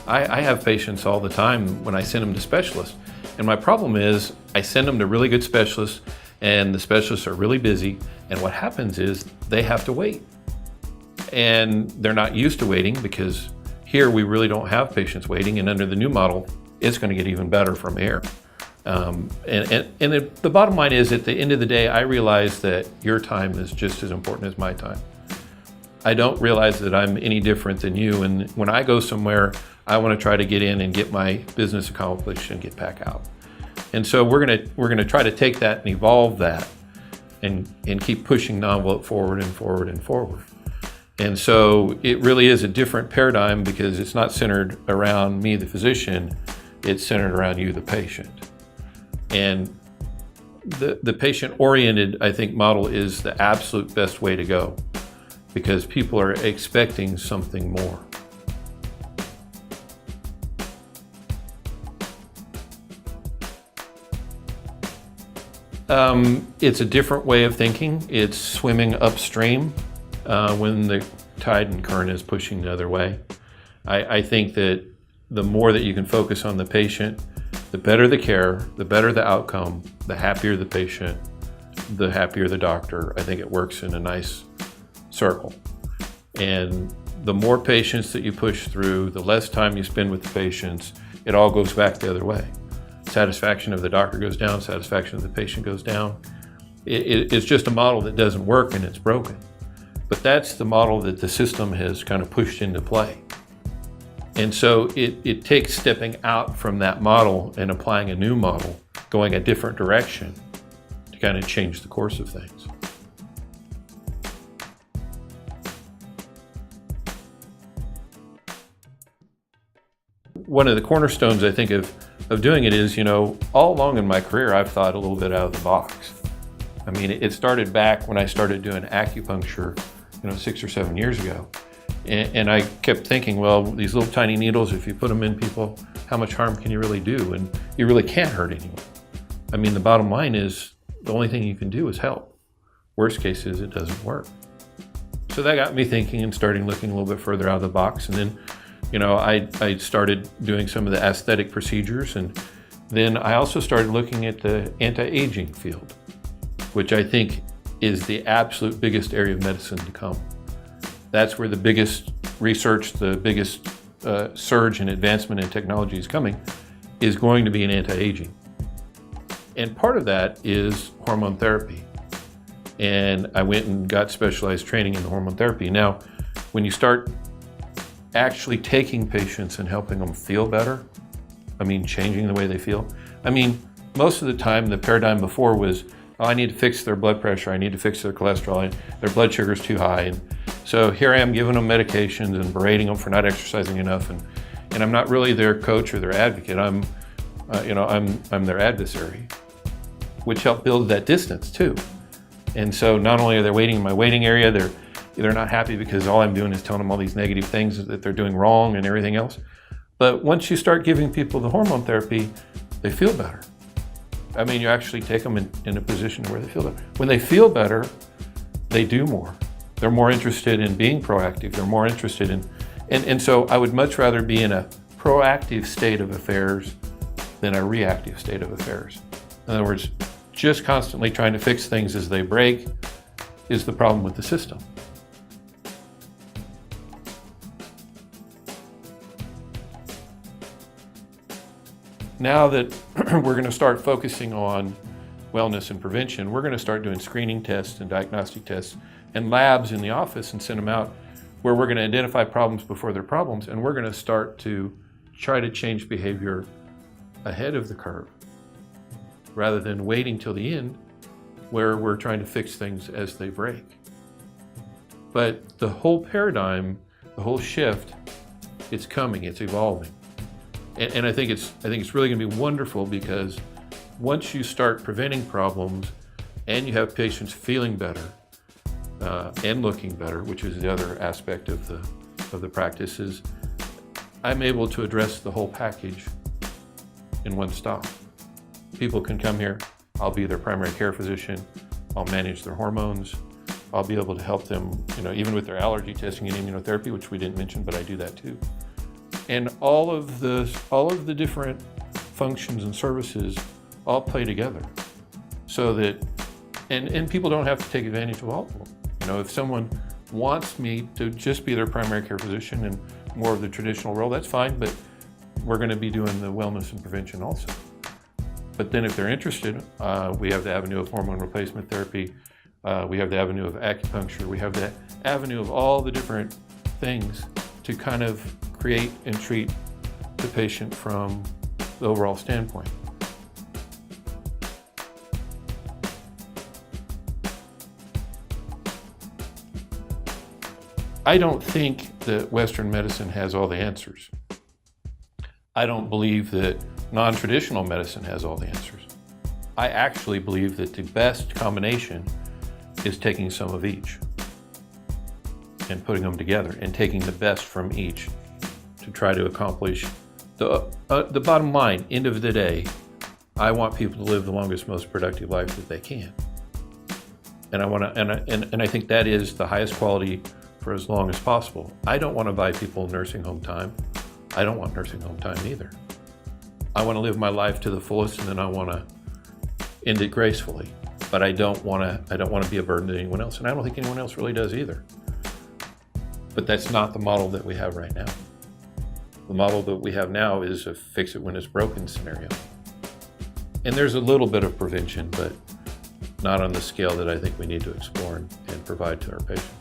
I have patients all the time when I send them to specialists. And my problem is I send them to really good specialists and the specialists are really busy. And what happens is they have to wait. And they're not used to waiting because here we really don't have patients waiting. And under the new model, it's going to get even better from here. And the bottom line is at the end of the day, I realize that your time is just as important as my time. I don't realize that I'm any different than you. And when I go somewhere, I want to try to get in and get my business accomplished and get back out. And so we're gonna try to take that and evolve that and keep pushing the envelope forward and forward and forward. And so it really is a different paradigm because it's not centered around me, the physician, it's centered around you, the patient. And the patient-oriented, I think, model is the absolute best way to go because people are expecting something more. It's a different way of thinking. It's swimming upstream when the tide and current is pushing the other way. I think that the more that you can focus on the patient, the better the care, the better the outcome, the happier the patient, the happier the doctor. I think it works in a nice circle. And the more patients that you push through, the less time you spend with the patients, it all goes back the other way. Satisfaction of the doctor goes down, satisfaction of the patient goes down. It's just a model that doesn't work and it's broken. But that's the model that the system has kind of pushed into play. And so it takes stepping out from that model and applying a new model, going a different direction to kind of change the course of things. One of the cornerstones, I think, of doing it is, all along in my career, I've thought a little bit out of the box. I mean, it started back when I started doing acupuncture, 6 or 7 years ago. And I kept thinking, well, these little tiny needles, if you put them in people, how much harm can you really do? And you really can't hurt anyone. I mean, the bottom line is the only thing you can do is help. Worst case is it doesn't work. So that got me thinking and starting looking a little bit further out of the box. And then, I started doing some of the aesthetic procedures. And then I also started looking at the anti-aging field, which I think is the absolute biggest area of medicine to come. That's where the biggest research, the biggest surge in advancement in technology is coming, is going to be in anti-aging. And part of that is hormone therapy. And I went and got specialized training in hormone therapy. Now, when you start actually taking patients and helping them feel better, changing the way they feel. Most of the time, the paradigm before was, I need to fix their blood pressure, I need to fix their cholesterol, their blood sugar's too high. And so here I am giving them medications and berating them for not exercising enough. And I'm not really their coach or their advocate. I'm their adversary, which helped build that distance too. And so not only are they waiting in my waiting area, they're not happy because all I'm doing is telling them all these negative things that they're doing wrong and everything else. But once you start giving people the hormone therapy, they feel better. You actually take them in a position where they feel better. When they feel better, they do more. They're more interested in being proactive. They're more interested in, and so I would much rather be in a proactive state of affairs than a reactive state of affairs. In other words, just constantly trying to fix things as they break is the problem with the system. Now that we're going to start focusing on wellness and prevention, we're going to start doing screening tests and diagnostic tests and labs in the office and send them out where we're going to identify problems before they're problems, and we're going to start to try to change behavior ahead of the curve rather than waiting till the end where we're trying to fix things as they break. But the whole paradigm, the whole shift, it's coming, it's evolving. And I think it's really going to be wonderful because once you start preventing problems and you have patients feeling better and looking better, which is the other aspect of the practice, is I'm able to address the whole package in one stop. People can come here, I'll be their primary care physician, I'll manage their hormones, I'll be able to help them, even with their allergy testing and immunotherapy, which we didn't mention, but I do that too. And all of the different functions and services all play together so that, and people don't have to take advantage of all of them. You know, if someone wants me to just be their primary care physician and more of the traditional role, that's fine, but we're going to be doing the wellness and prevention also. But then if they're interested, we have the avenue of hormone replacement therapy, we have the avenue of acupuncture, we have the avenue of all the different things to kind of create and treat the patient from the overall standpoint. I don't think that Western medicine has all the answers. I don't believe that non-traditional medicine has all the answers. I actually believe that the best combination is taking some of each and putting them together and taking the best from each to try to accomplish the bottom line. End of the day, I want people to live the longest, most productive life that they can. And I want to, and I think that is the highest quality for as long as possible. I don't want to buy people nursing home time. I don't want nursing home time either. I want to live my life to the fullest, and then I want to end it gracefully. But I don't want to be a burden to anyone else, and I don't think anyone else really does either. But that's not the model that we have right now. The model that we have now is a fix it when it's broken scenario. And there's a little bit of prevention, but not on the scale that I think we need to explore and provide to our patients.